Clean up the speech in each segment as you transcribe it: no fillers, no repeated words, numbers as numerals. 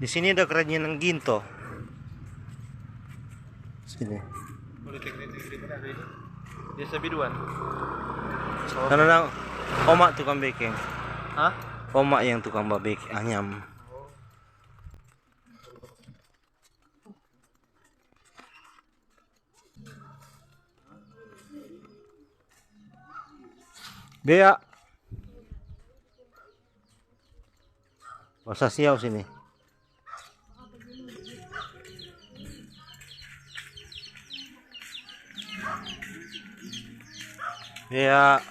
Di sini ada kerajinan ginto. Sini. Desa Biduan. Karena omak tukang baking. Hah? Omak yang tukang babek anyam. Bea. Masa siau sini. Ya.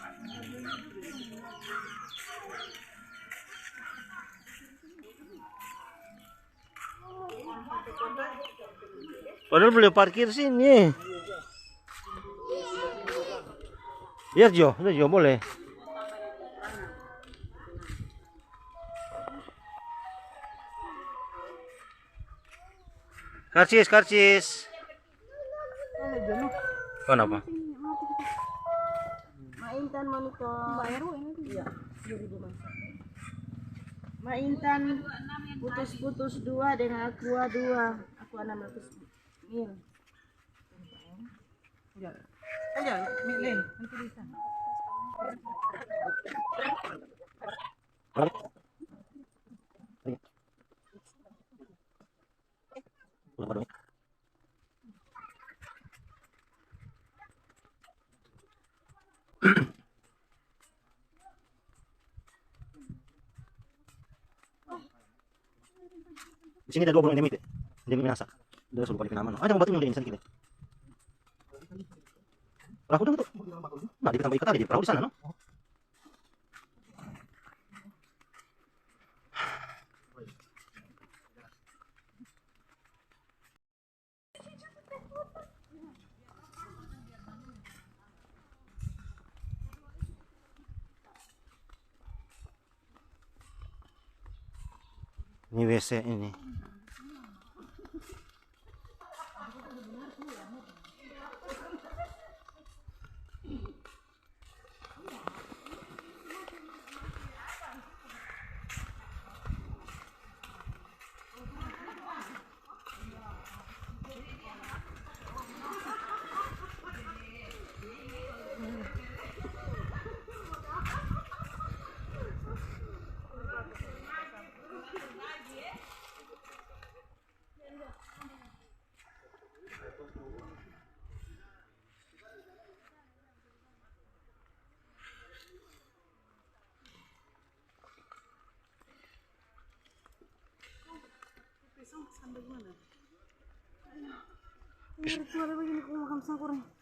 Padahal boleh parkir sini. Ya Jo, boleh. Karcis. Kenapa? Maintan monitor. Bayar iya. Maintan putus 2 dengan aqua 2. Aqua 600 mil. Aja, milih nanti bisa. Di sini ada 2 burung endemik deh. Endemik Minasa. Udah suruh balik nama. Ada obatnya udah ini sedikit. Perahu udah tuh. Nah, ditambah ikat tadi di perahu di sana, no? Ini WC ini.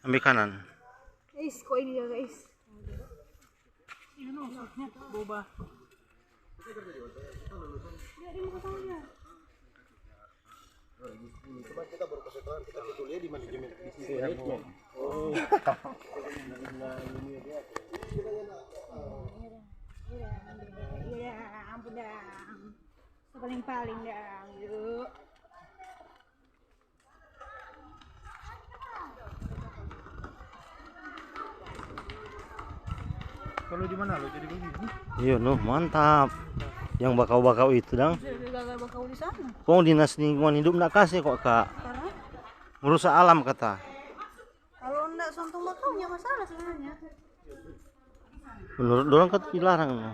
Ambil kanan. Guys, kok ini ya guys? Boba. Coba kita baru kesetuan kita kuliah di manajemen bisnis. Oh. Iya, ampun dah. Paling dang, yuk. Kalau di mana lo jadi begini? Iya no, mantap. Yang bakau-bakau itu dang. Gagal bakau di sana. Kok dinas lingkungan hidup nggak kasih kok kak? Karena Merusak alam kata. kalau enggak sontung bakaunya masalah sebenarnya. Menurut dorang kan dilarang. No.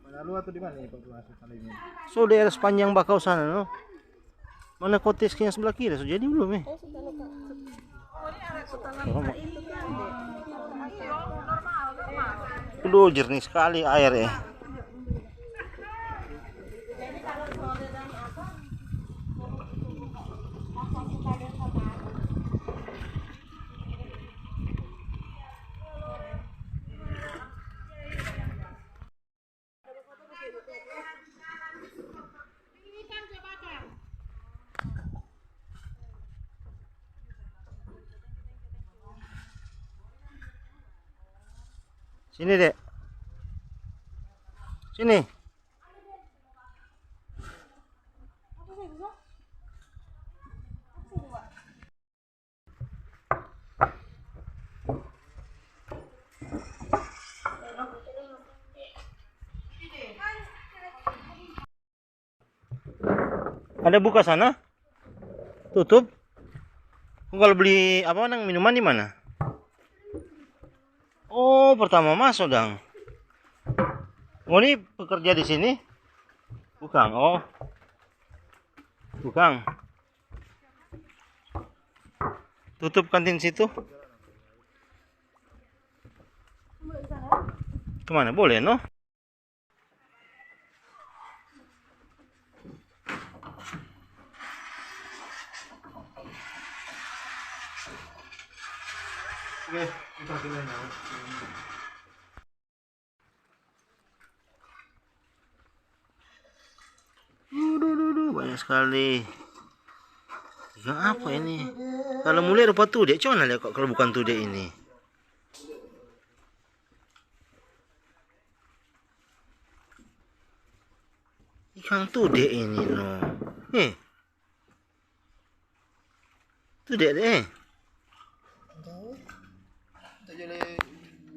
Mana lu atau di mana nih Pak Tuas kali ini? So daerah sepanjang bakau sana no. Mana koteskinya sebelah kiri? So jadi belum ya? Aduh jernih sekali air ya. Sini dek. Sini. Ada buka sana? Tutup? Kalau beli apa nang minuman di mana? Oh, pertama masuk dang. Oh, ini pekerja di sini? Bukan. Oh. Bukan. Tutup kantin situ. Kemana? Boleh, no? Oke, kita pilih ya. Banyak sekali. Ikan apa ini? Kalau mulai rupa tuh dek, cuman lihat kok kalau bukan tuh dek ini. Ikan tuh dek ini no. Tuh dek deh. Kita jadi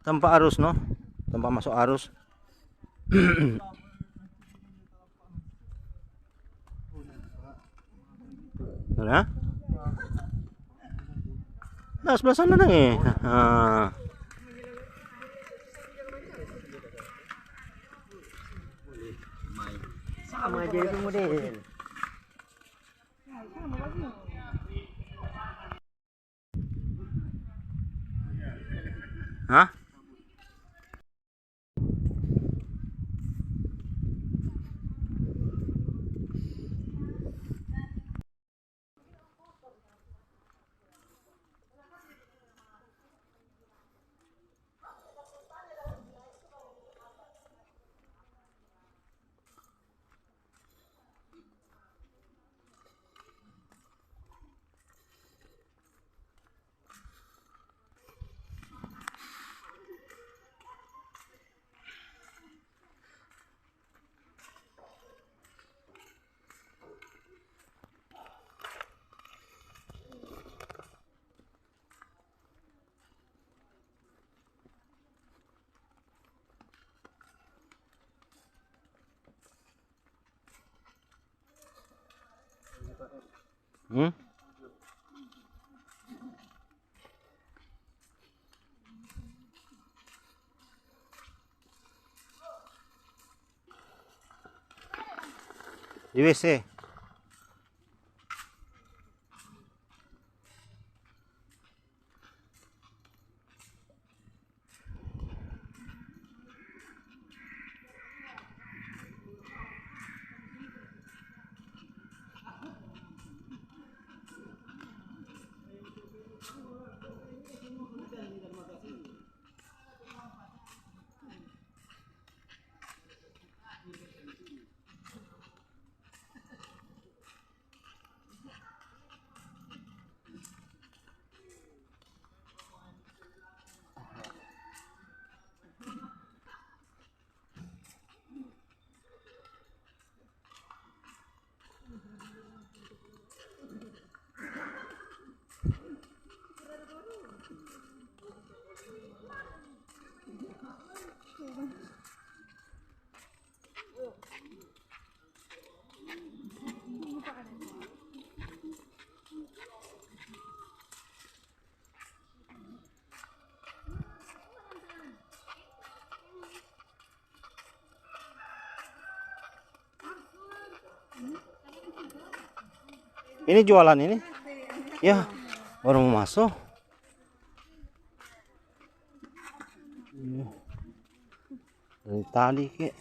Tanpa arus no, tanpa masuk arus. Mana? Nah sebelah sana dong ya. sama aja itu model. Hah? Hmm? Di WC. Ini jualan ini? Ya, baru mau masuk. Iya. Dari tadi kek.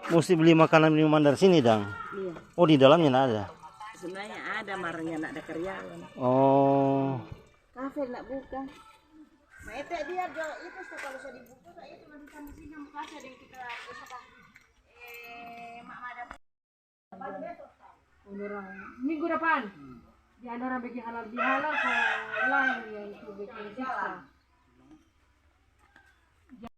Mesti beli makanan minuman dari sini, Dang. Iya. Oh, di dalamnya nggak ada. Sebenarnya ada marahnya nak ada karyawan. Oh. Kafe nak buka. Nah itu dia itu kalau sudah dibuka saya cuma di sana sini mau kasih ada yang kita apa? Mak madam. Orang minggu depan. Di ada orang bikin halal bihalal ke lain yang itu bikin siksa.